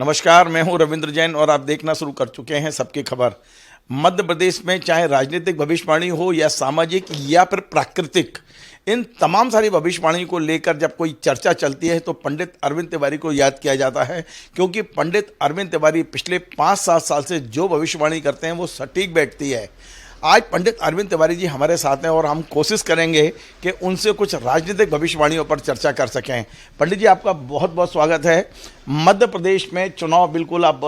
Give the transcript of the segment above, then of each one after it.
नमस्कार, मैं हूं रविंद्र जैन और आप देखना शुरू कर चुके हैं सबकी खबर। मध्य प्रदेश में चाहे राजनीतिक भविष्यवाणी हो या सामाजिक या फिर प्राकृतिक, इन तमाम सारी भविष्यवाणी को लेकर जब कोई चर्चा चलती है तो पंडित अरविंद तिवारी को याद किया जाता है, क्योंकि पंडित अरविंद तिवारी पिछले 5-7 साल से जो भविष्यवाणी करते हैं वो सटीक बैठती है। आज पंडित अरविंद तिवारी जी हमारे साथ हैं और हम कोशिश करेंगे कि उनसे कुछ राजनीतिक भविष्यवाणियों पर चर्चा कर सकें। पंडित जी, आपका बहुत बहुत स्वागत है। मध्य प्रदेश में चुनाव बिल्कुल अब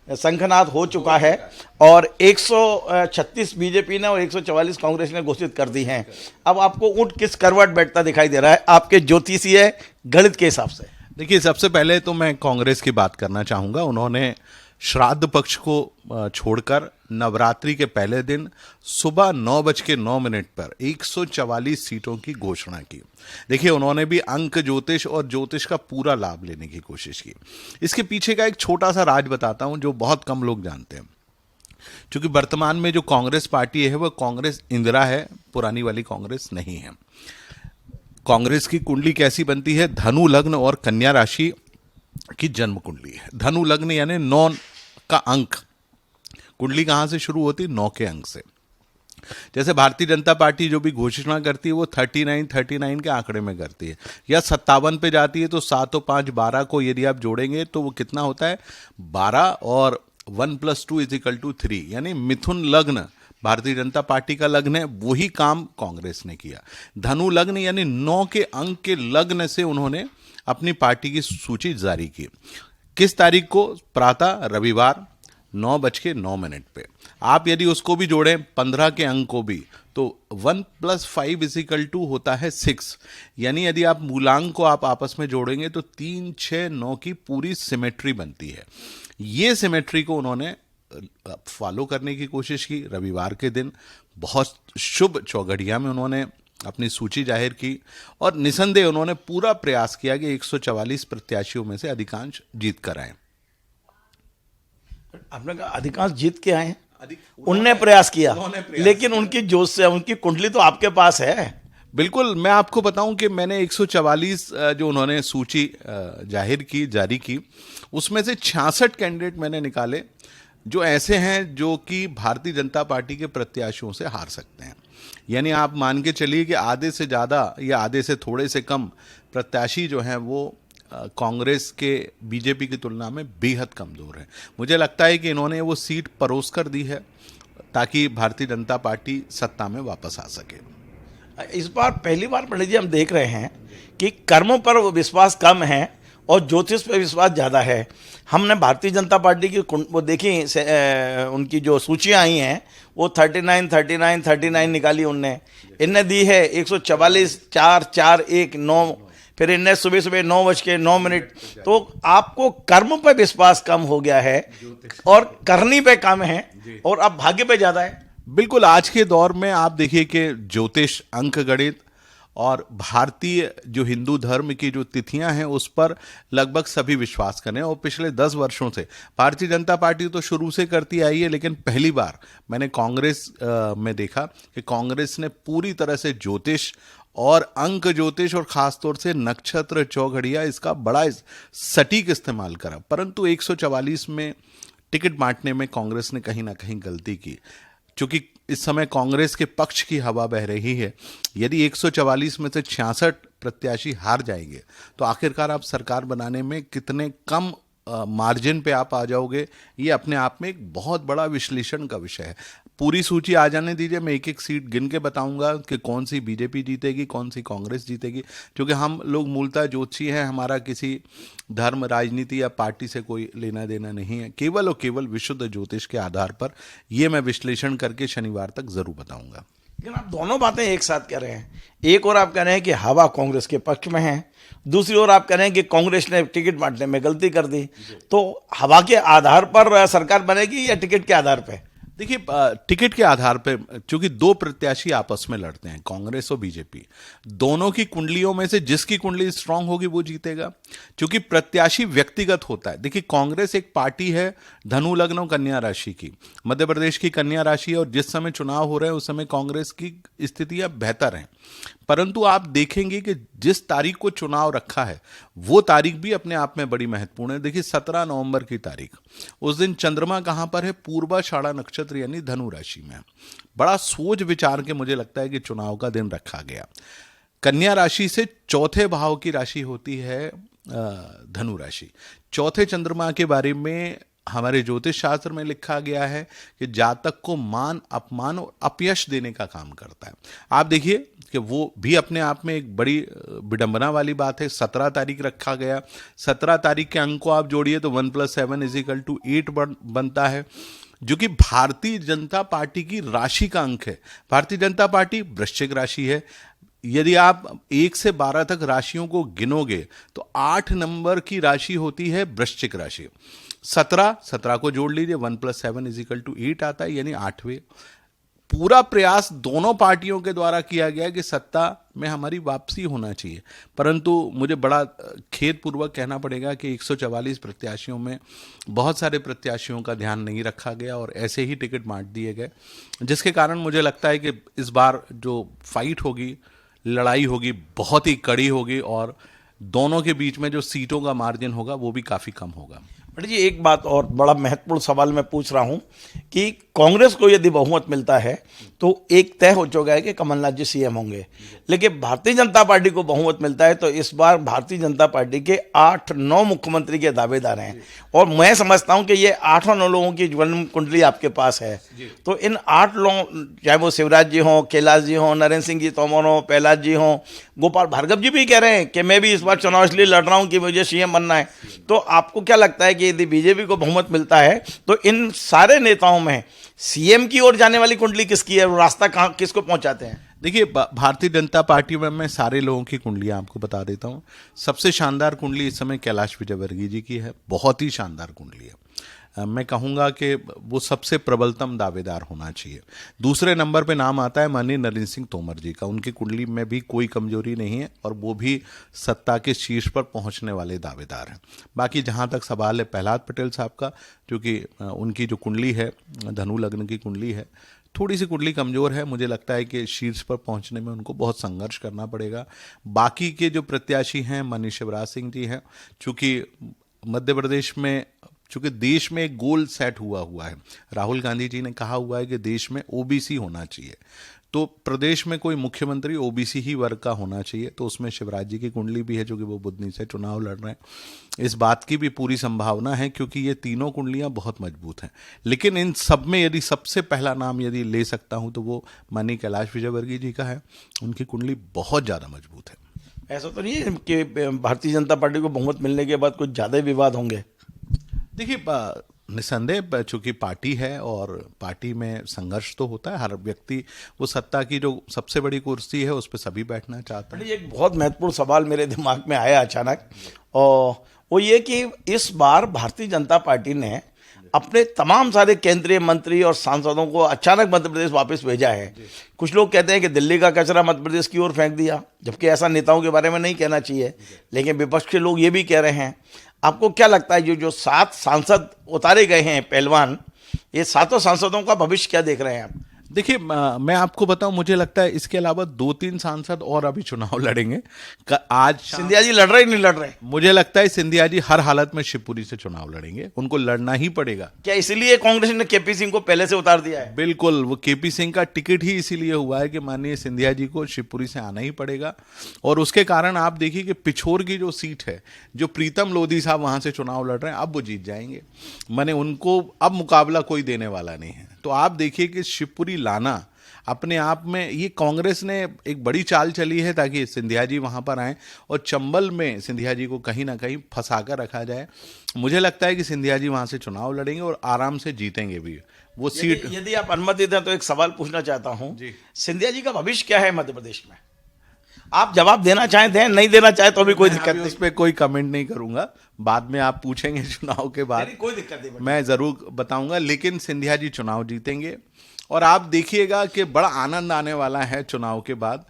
शंखनाद हो चुका है और 136 बीजेपी ने और 144 कांग्रेस ने घोषित कर दी हैं। अब आपको ऊंट किस करवट बैठता दिखाई दे रहा है आपके ज्योतिषीय गणित के हिसाब से? देखिए, सबसे पहले तो मैं कांग्रेस की बात करना चाहूँगा। उन्होंने श्राद्ध पक्ष को छोड़कर नवरात्रि के पहले दिन सुबह 9:09 पर 144 सीटों की घोषणा की। देखिए, उन्होंने भी अंक ज्योतिष और ज्योतिष का पूरा लाभ लेने की कोशिश की। इसके पीछे का एक छोटा सा राज बताता हूं जो बहुत कम लोग जानते हैं। क्योंकि वर्तमान में जो कांग्रेस पार्टी है वह कांग्रेस इंदिरा है, पुरानी वाली कांग्रेस नहीं है। कांग्रेस की कुंडली कैसी बनती है? धनु लग्न और कन्या राशि की जन्म कुंडली है। धनु लग्न यानी 9 का अंक। कुंडली कहां से शुरू होती? 9 के अंक से। जैसे भारतीय जनता पार्टी जो भी घोषणा करती है वो 39 के आंकड़े में करती है, या 57 पे जाती है तो 7 और 5 12 को यदि आप जोड़ेंगे तो वो कितना होता है? 12 और 1 + 2 = 3, यानी मिथुन लग्न भारतीय जनता पार्टी का लग्न है। वही काम कांग्रेस ने किया। धनु लग्न यानी 9 के अंक के लग्न से उन्होंने अपनी पार्टी की सूची जारी की। किस तारीख को? प्रातः रविवार 9:09 पे। आप यदि उसको भी जोड़ें 15 के अंक को भी, तो 1 + 5 = होता है 6। यानी यदि आप मूलांक को आप आपस में जोड़ेंगे तो 3, 6, 9 की पूरी सिमेट्री बनती है। ये सिमेट्री को उन्होंने फॉलो करने की कोशिश की। रविवार के दिन बहुत शुभ चौघड़िया में उन्होंने अपनी सूची जाहिर की और निसंदेह उन्होंने पूरा प्रयास किया कि 144 प्रत्याशियों में से अधिकांश जीत कर आए। आपने कहा अधिकांश जीत के आए हैं, उनने प्रयास किया, लेकिन उनकी जोश से उनकी कुंडली तो आपके पास है। बिल्कुल, मैं आपको बताऊं कि मैंने 144 जो उन्होंने सूची जारी की, उसमें से 66 कैंडिडेट मैंने निकाले जो ऐसे हैं जो कि भारतीय जनता पार्टी के प्रत्याशियों से हार सकते हैं। यानी आप मान के चलिए कि आधे से ज़्यादा या आधे से थोड़े से कम प्रत्याशी जो हैं वो कांग्रेस के बीजेपी की तुलना में बेहद कमज़ोर हैं। मुझे लगता है कि इन्होंने वो सीट परोस कर दी है ताकि भारतीय जनता पार्टी सत्ता में वापस आ सके। इस बार पहली बार पंडित जी हम देख रहे हैं कि कर्मों पर विश्वास कम है और ज्योतिष पर विश्वास ज़्यादा है। हमने भारतीय जनता पार्टी की वो देखी उनकी जो सूचियाँ आई हैं वो 39 निकाली उनने। इनने दी है 144, 4, 4, 1, 9, फिर इनने सुबह 9:09। तो आपको कर्म पे विश्वास कम हो गया है और करनी पे कम है और अब भाग्य पे ज़्यादा है। बिल्कुल, आज के दौर में आप देखिए कि ज्योतिष, अंक गणित और भारतीय जो हिंदू धर्म की जो तिथियां हैं उस पर लगभग सभी विश्वास करें। और पिछले 10 वर्षों से भारतीय जनता पार्टी तो शुरू से करती आई है, लेकिन पहली बार मैंने कांग्रेस में देखा कि कांग्रेस ने पूरी तरह से ज्योतिष और अंक ज्योतिष और खासतौर से नक्षत्र चौघड़िया इसका बड़ा सटीक इस्तेमाल करा। परंतु 144 में टिकट बांटने में कांग्रेस ने कहीं ना कहीं गलती की, क्योंकि इस समय कांग्रेस के पक्ष की हवा बह रही है। यदि 144 में से 66 प्रत्याशी हार जाएंगे तो आखिरकार आप सरकार बनाने में कितने कम मार्जिन पे आप आ जाओगे, ये अपने आप में एक बहुत बड़ा विश्लेषण का विषय है। पूरी सूची आ जाने दीजिए, मैं एक एक सीट गिन के बताऊंगा कि कौन सी बीजेपी जीतेगी, कौन सी कांग्रेस जीतेगी। क्योंकि हम लोग मूलतः ज्योतिषी हैं, हमारा किसी धर्म, राजनीति या पार्टी से कोई लेना देना नहीं है। केवल और केवल विशुद्ध ज्योतिष के आधार पर ये मैं विश्लेषण करके शनिवार तक जरूर बताऊंगा। लेकिन आप दोनों बातें एक साथ कह रहे हैं। एक और आप कह रहे हैं कि हवा कांग्रेस के पक्ष में है, दूसरी ओर आप कह रहे हैं कि कांग्रेस ने टिकट बांटने में गलती कर दी। तो हवा के आधार पर सरकार बनेगी या टिकट के आधार पर? देखिए, टिकट के आधार पे, क्योंकि 2 प्रत्याशी आपस में लड़ते हैं, कांग्रेस और बीजेपी, दोनों की कुंडलियों में से जिसकी कुंडली स्ट्रांग होगी वो जीतेगा, क्योंकि प्रत्याशी व्यक्तिगत होता है। देखिए, कांग्रेस एक पार्टी है धनु लग्न और कन्या राशि की, मध्य प्रदेश की कन्या राशि, और जिस समय चुनाव हो रहे हैं उस समय कांग्रेस की स्थितियां बेहतर हैं। परंतु आप देखेंगे कि जिस तारीख को चुनाव रखा है वो तारीख भी अपने आप में बड़ी महत्वपूर्ण है। देखिए 17 नवंबर की तारीख, उस दिन चंद्रमा कहां पर है? पूर्वाषाढ़ा नक्षत्र यानी धनु राशि में। बड़ा सोच विचार के मुझे लगता है कि चुनाव का दिन रखा गया। कन्या राशि से चौथे भाव की राशि होती है धनु राशि। चौथे चंद्रमा के बारे में हमारे ज्योतिष शास्त्र में लिखा गया है कि जातक को मान, अपमान और अपयश देने का काम करता है। आप देखिए कि वो भी अपने आप में एक बड़ी विडंबना वाली बात है। 17 तारीख रखा गया, 17 तारीख के अंक को आप जोड़िए तो 1 + 7 = 8 बनता है, जो कि भारतीय जनता पार्टी की राशि का अंक है। भारतीय जनता पार्टी वृश्चिक राशि है। यदि आप 1 से 12 तक राशियों को गिनोगे तो 8 नंबर की राशि होती है वृश्चिक राशि। 17 को जोड़ लीजिए, 1 + 7 = 8 आता है, यानी 8वें। पूरा प्रयास दोनों पार्टियों के द्वारा किया गया कि सत्ता में हमारी वापसी होना चाहिए, परंतु मुझे बड़ा खेदपूर्वक कहना पड़ेगा कि 144 प्रत्याशियों में बहुत सारे प्रत्याशियों का ध्यान नहीं रखा गया और ऐसे ही टिकट बांट दिए गए, जिसके कारण मुझे लगता है कि इस बार जो फाइट होगी, लड़ाई होगी, बहुत ही कड़ी होगी और दोनों के बीच में जो सीटों का मार्जिन होगा वो भी काफ़ी कम होगा। बट जी एक बात और बड़ा महत्वपूर्ण सवाल मैं पूछ रहा हूं कि कांग्रेस को यदि बहुमत मिलता है तो एक तय हो चुका है कि कमलनाथ जी सीएम होंगे, लेकिन भारतीय जनता पार्टी को बहुमत मिलता है तो इस बार भारतीय जनता पार्टी के 8-9 मुख्यमंत्री के दावेदार हैं और मैं समझता हूं कि ये 8-9 लोगों की जन्म कुंडली आपके पास है। तो इन 8 लोगों, चाहे वो शिवराज जी हों, कैलाश जी हों, नरेंद्र सिंह जी तोमर हों, प्रहलाद जी हों, गोपाल भार्गव जी भी कह रहे हैं कि मैं भी इस बार चुनाव इसलिए लड़ रहा हूं कि मुझे सीएम बनना है। तो आपको क्या लगता है कि यदि बीजेपी को बहुमत मिलता है तो इन सारे नेताओं में सीएम की ओर जाने वाली कुंडली किसकी है? रास्ता कहाँ, किसको पहुंचाते हैं? देखिए भारतीय जनता पार्टी में मैं सारे लोगों की कुंडलियां आपको बता देता हूं। सबसे शानदार कुंडली इस समय कैलाश विजयवर्गीय जी की है, बहुत ही शानदार कुंडली है। मैं कहूंगा कि वो सबसे प्रबलतम दावेदार होना चाहिए। दूसरे नंबर पे नाम आता है माननीय नरेंद्र सिंह तोमर जी का। उनकी कुंडली में भी कोई कमजोरी नहीं है और वो भी सत्ता के शीर्ष पर पहुंचने वाले दावेदार हैं। बाकी जहां तक सवाल है प्रहलाद पटेल साहब का, क्योंकि उनकी जो कुंडली है धनु लग्न की कुंडली है, थोड़ी सी कुंडली कमजोर है। मुझे लगता है कि शीर्ष पर पहुंचने में उनको बहुत संघर्ष करना पड़ेगा। बाकी के जो प्रत्याशी हैं माननीय शिवराज सिंह जी हैं, चूंकि मध्य प्रदेश में, चूंकि देश में एक गोल सेट हुआ है, राहुल गांधी जी ने कहा हुआ है कि देश में ओबीसी होना चाहिए, तो प्रदेश में कोई मुख्यमंत्री ओबीसी ही वर्ग का होना चाहिए। तो उसमें शिवराज जी की कुंडली भी है, जो कि वो बुधनी से चुनाव लड़ रहे हैं। इस बात की भी पूरी संभावना है क्योंकि ये तीनों कुंडलियां बहुत मजबूत हैं। लेकिन इन सब में यदि सबसे पहला नाम यदि ले सकता हूं तो वो माननीय कैलाश विजयवर्गीय जी का है। उनकी कुंडली बहुत ज़्यादा मजबूत है। ऐसा तो नहीं है कि भारतीय जनता पार्टी को बहुमत मिलने के बाद कुछ ज़्यादा विवाद होंगे? देखिए निसंदेह चूंकि पार्टी है और पार्टी में संघर्ष तो होता है। हर व्यक्ति वो सत्ता की जो सबसे बड़ी कुर्सी है उस पर सभी बैठना चाहता है। एक बहुत महत्वपूर्ण सवाल मेरे दिमाग में आया अचानक, और वो ये कि इस बार भारतीय जनता पार्टी ने अपने तमाम सारे केंद्रीय मंत्री और सांसदों को अचानक मध्य प्रदेश वापस भेजा है। कुछ लोग कहते हैं कि दिल्ली का कचरा मध्य प्रदेश की ओर फेंक दिया, जबकि ऐसा नेताओं के बारे में नहीं कहना चाहिए, लेकिन विपक्ष के लोग ये भी कह रहे हैं। आपको क्या लगता है जो 7 सांसद उतारे गए हैं पहलवान, ये 7 सांसदों का भविष्य क्या देख रहे हैं आप? देखिए मैं आपको बताऊं, मुझे लगता है इसके अलावा 2-3 सांसद और अभी चुनाव लड़ेंगे। आज सिंधिया जी लड़ रहे नहीं लड़ रहे? मुझे लगता है सिंधिया जी हर हालत में शिवपुरी से चुनाव लड़ेंगे, उनको लड़ना ही पड़ेगा। क्या इसलिए कांग्रेस ने केपी सिंह को पहले से उतार दिया है? बिल्कुल, वो केपी सिंह का टिकट ही इसीलिए हुआ है कि माननीय सिंधिया जी को शिवपुरी से आना ही पड़ेगा। और उसके कारण आप देखिए कि पिछोर की जो सीट है, जो प्रीतम लोधी साहब वहां से चुनाव लड़ रहे हैं, अब वो जीत जाएंगे। माने उनको अब मुकाबला कोई देने वाला नहीं है। तो आप देखिए कि शिवपुरी लाना अपने आप में, ये कांग्रेस ने एक बड़ी चाल चली है ताकि सिंधिया जी वहां पर आए और चंबल में सिंधिया जी को कहीं ना कहीं फंसाकर रखा जाए। मुझे लगता है कि सिंधिया जी वहां से चुनाव लड़ेंगे और आराम से जीतेंगे भी वो सीट। यदि आप अनुमति दें तो एक सवाल पूछना चाहता हूं, सिंधिया जी का भविष्य क्या है मध्य प्रदेश में? आप जवाब देना चाहें दें, नहीं देना चाहे तो भी कोई दिक्कत नहीं। उस पर कोई कमेंट नहीं करूंगा, बाद में आप पूछेंगे चुनाव के बाद, कोई दिक्कत नहीं, मैं जरूर बताऊंगा। लेकिन सिंधिया जी चुनाव जीतेंगे और आप देखिएगा कि बड़ा आनंद आने वाला है चुनाव के बाद,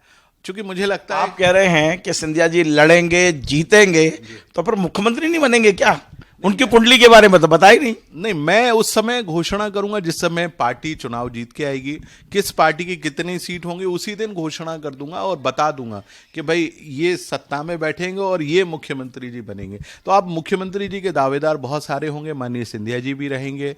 क्योंकि मुझे लगता है आप कह रहे हैं कि सिंधिया जी लड़ेंगे जीतेंगे, तो फिर मुख्यमंत्री नहीं बनेंगे क्या? उनकी कुंडली के बारे में तो बता ही नहीं। नहीं, मैं उस समय घोषणा करूंगा जिस समय पार्टी चुनाव जीत के आएगी, किस पार्टी की कितनी सीट होंगी उसी दिन घोषणा कर दूंगा और बता दूंगा कि भाई ये सत्ता में बैठेंगे और ये मुख्यमंत्री जी बनेंगे। तो आप मुख्यमंत्री जी के दावेदार बहुत सारे होंगे, माननीय सिंधिया जी भी रहेंगे,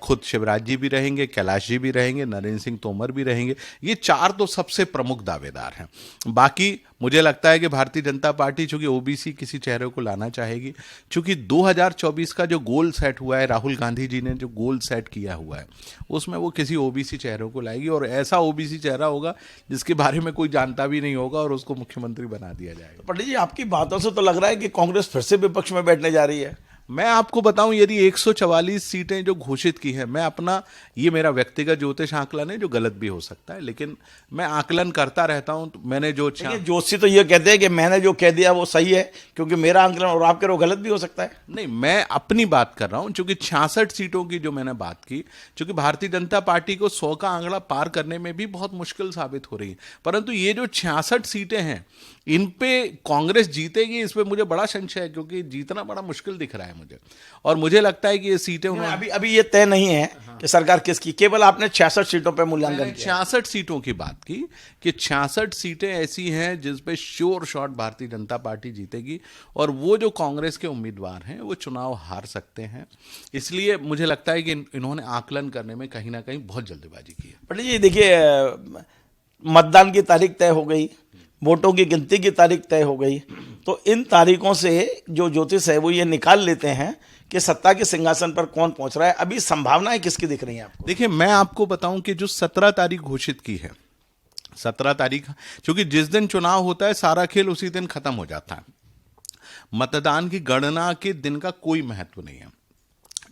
खुद शिवराज जी भी रहेंगे, कैलाश जी भी रहेंगे, नरेंद्र सिंह तोमर भी रहेंगे। ये चार तो सबसे प्रमुख दावेदार हैं। बाकी मुझे लगता है कि भारतीय जनता पार्टी चूंकि ओबीसी किसी चेहरे को लाना चाहेगी, चूंकि 2024 का जो गोल सेट हुआ है, राहुल गांधी जी ने जो गोल सेट किया हुआ है, उसमें वो किसी ओबीसी चेहरे को लाएगी और ऐसा ओबीसी चेहरा होगा जिसके बारे में कोई जानता भी नहीं होगा और उसको मुख्यमंत्री बना दिया जाएगा। पंडित जी, आपकी बातों से तो लग रहा है कि कांग्रेस फिर से विपक्ष में बैठने जा रही है। मैं आपको बताऊं, यदि 144 सीटें जो घोषित की हैं, मैं अपना, ये मेरा व्यक्तिगत ज्योतिष आकलन है जो गलत भी हो सकता है, लेकिन मैं आकलन करता रहता हूं। तो मैंने जो जोशी तो ये कहते हैं कि मैंने जो कह दिया वो सही है, क्योंकि मेरा आंकलन और आपके वो गलत भी हो सकता है। नहीं, मैं अपनी बात कर रहा हूं, चूंकि 66 सीटों की जो मैंने बात की, चूंकि भारतीय जनता पार्टी को 100 का आंकड़ा पार करने में भी बहुत मुश्किल साबित हो रही है, परंतु ये जो 66 सीटें हैं इन पे कांग्रेस जीतेगी, इस पे मुझे बड़ा संशय है, क्योंकि जीतना बड़ा मुश्किल दिख रहा है मुझे। और मुझे लगता है कि ये सीटें अभी ये तय नहीं है कि सरकार किसकी, केवल आपने 66 सीटों पे मूल्यांकन किया। 66 सीटों की बात की कि 66 सीटें ऐसी हैं जिस पे sure shot Bharatiya Janata party जीतेगी और वो जो कांग्रेस के उम्मीदवार हैं वो चुनाव हार सकते हैं। इसलिए मुझे लगता है कि इन्होंने आकलन करने में कहीं ना कहीं बहुत जल्दबाजी की है। पंडित जी देखिए, मतदान की तारीख तय हो गई, वोटों की गिनती की तारीख तय हो गई, तो इन तारीखों से जो ज्योतिष है वो ये निकाल लेते हैं कि सत्ता के सिंहासन पर कौन पहुंच रहा है। अभी संभावनाएं किसकी दिख रही हैं आपको? देखिए, मैं आपको बताऊं कि जो 17 तारीख घोषित की है, 17 तारीख, क्योंकि जिस दिन चुनाव होता है सारा खेल उसी दिन खत्म हो जाता है। मतदान की गणना के दिन का कोई महत्व नहीं है,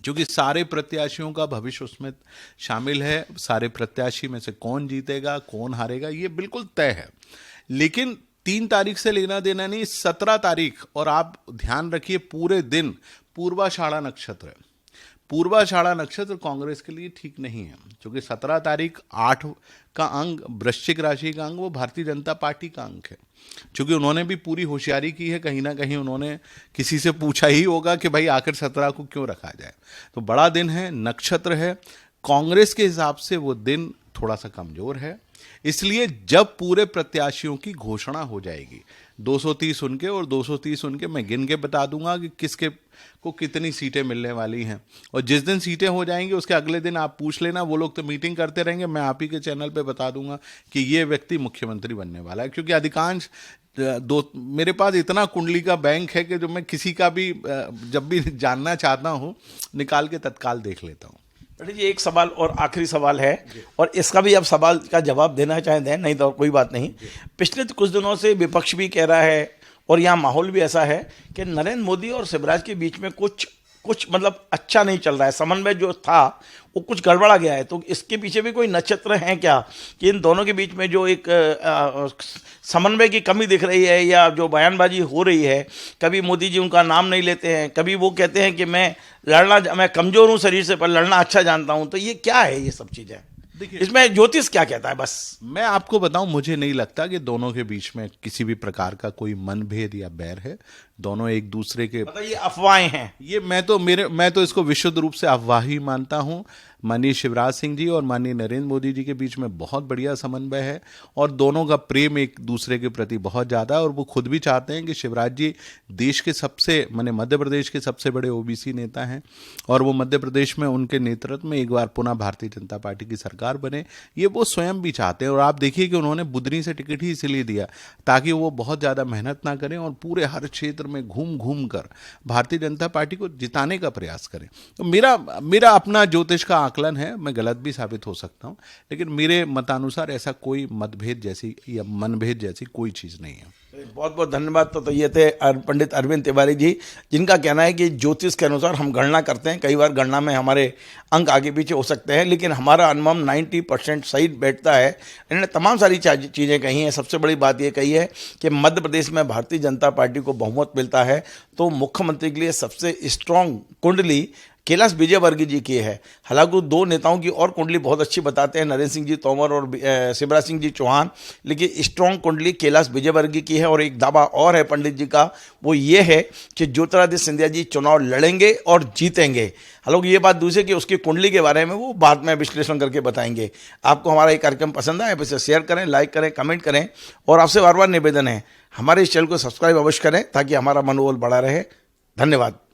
क्योंकि सारे प्रत्याशियों का भविष्य उसमें शामिल है। सारे प्रत्याशी में से कौन जीतेगा कौन हारेगा ये बिल्कुल तय है, लेकिन 3 तारीख से लेना देना नहीं, 17 तारीख। और आप ध्यान रखिए, पूरे दिन पूर्वाषाढ़ा नक्षत्र है। पूर्वाषाढ़ा नक्षत्र कांग्रेस के लिए ठीक नहीं है, क्योंकि 17 तारीख 8 का अंक, वृश्चिक राशि का अंक, वो भारतीय जनता पार्टी का अंक है। क्योंकि उन्होंने भी पूरी होशियारी की है, कहीं ना कहीं उन्होंने किसी से पूछा ही होगा कि भाई आखिर 17 को क्यों रखा जाए। तो बड़ा दिन है, नक्षत्र है, कांग्रेस के हिसाब से वो दिन थोड़ा सा कमजोर है। इसलिए जब पूरे प्रत्याशियों की घोषणा हो जाएगी, 230 उनके और 230 उनके, मैं गिन के बता दूंगा कि किसके को कितनी सीटें मिलने वाली हैं। और जिस दिन सीटें हो जाएंगी उसके अगले दिन आप पूछ लेना, वो लोग तो मीटिंग करते रहेंगे, मैं आप ही के चैनल पे बता दूंगा कि ये व्यक्ति मुख्यमंत्री बनने वाला है। क्योंकि अधिकांश मेरे पास इतना कुंडली का बैंक है कि जो मैं किसी का भी जब भी जानना चाहता हूँ निकाल के तत्काल देख लेता हूँ। पंडित जी एक सवाल और आखिरी सवाल है, और इसका भी आप सवाल का जवाब देना चाहें दें, नहीं तो कोई बात नहीं। पिछले कुछ दिनों से विपक्ष भी कह रहा है और यहाँ माहौल भी ऐसा है कि नरेंद्र मोदी और शिवराज के बीच में कुछ मतलब अच्छा नहीं चल रहा है, समन्वय जो था वो कुछ गड़बड़ा गया है। तो इसके पीछे भी कोई नक्षत्र हैं क्या कि इन दोनों के बीच में जो एक समन्वय की कमी दिख रही है, या जो बयानबाजी हो रही है, कभी मोदी जी उनका नाम नहीं लेते हैं, कभी वो कहते हैं कि मैं कमज़ोर हूँ शरीर से पर लड़ना अच्छा जानता हूँ। तो ये क्या है ये सब चीज़ें? देखिए, इसमें ज्योतिष क्या कहता है? बस मैं आपको बताऊं, मुझे नहीं लगता कि दोनों के बीच में किसी भी प्रकार का कोई मनभेद या बैर है। दोनों एक दूसरे के, मतलब ये अफवाहें हैं, ये मैं तो इसको विशुद्ध रूप से अफवाह ही मानता हूं। माननीय शिवराज सिंह जी और माननीय नरेंद्र मोदी जी के बीच में बहुत बढ़िया समन्वय है और दोनों का प्रेम एक दूसरे के प्रति बहुत ज़्यादा है। और वो खुद भी चाहते हैं कि शिवराज जी देश के मध्य प्रदेश के सबसे बड़े ओबीसी नेता हैं और वो मध्य प्रदेश में उनके नेतृत्व में एक बार पुनः भारतीय जनता पार्टी की सरकार बने, ये वो स्वयं भी चाहते हैं। और आप देखिए कि उन्होंने बुधनी से टिकट ही इसलिए दिया ताकि वो बहुत ज़्यादा मेहनत ना करें और पूरे हर क्षेत्र में घूम घूम कर भारतीय जनता पार्टी को जिताने का प्रयास करें। तो मेरा अपना ज्योतिष का आकलन है, मैं गलत भी साबित हो सकता हूं, लेकिन मेरे मतानुसार ऐसा कोई मतभेद जैसी या मनभेद जैसी कोई चीज नहीं है। बहुत बहुत धन्यवाद। तो ये थे पंडित अरविंद तिवारी जी, जिनका कहना है कि ज्योतिष के अनुसार हम गणना करते हैं, कई बार गणना में हमारे अंक आगे पीछे हो सकते हैं, लेकिन हमारा अनुमान 90% सही बैठता है। इन्होंने तमाम सारी चीज़ें कही हैं। सबसे बड़ी बात ये कही है कि मध्य प्रदेश में भारतीय जनता पार्टी को बहुमत मिलता है, तो मुख्यमंत्री के लिए सबसे स्ट्रॉन्ग कुंडली कैलाश विजयवर्गीय जी की है। हालांकि दो नेताओं की और कुंडली बहुत अच्छी बताते हैं, नरेंद्र सिंह जी तोमर और शिवराज सिंह जी चौहान, लेकिन स्ट्रॉन्ग कुंडली कैलाश विजयवर्गीय की है। और एक दावा और है पंडित जी का, वो ये है कि ज्योतिरादित्य सिंधिया जी चुनाव लड़ेंगे और जीतेंगे। हालांकि ये बात दूसरी कि उसकी कुंडली के बारे में वो बाद में विश्लेषण करके बताएंगे। आपको हमारा ये कार्यक्रम पसंद आए, इसे शेयर करें, लाइक करें, कमेंट करें, और आपसे बार बार निवेदन है हमारे इस चैनल को सब्सक्राइब अवश्य करें ताकि हमारा मनोबल बढ़ा रहे। धन्यवाद।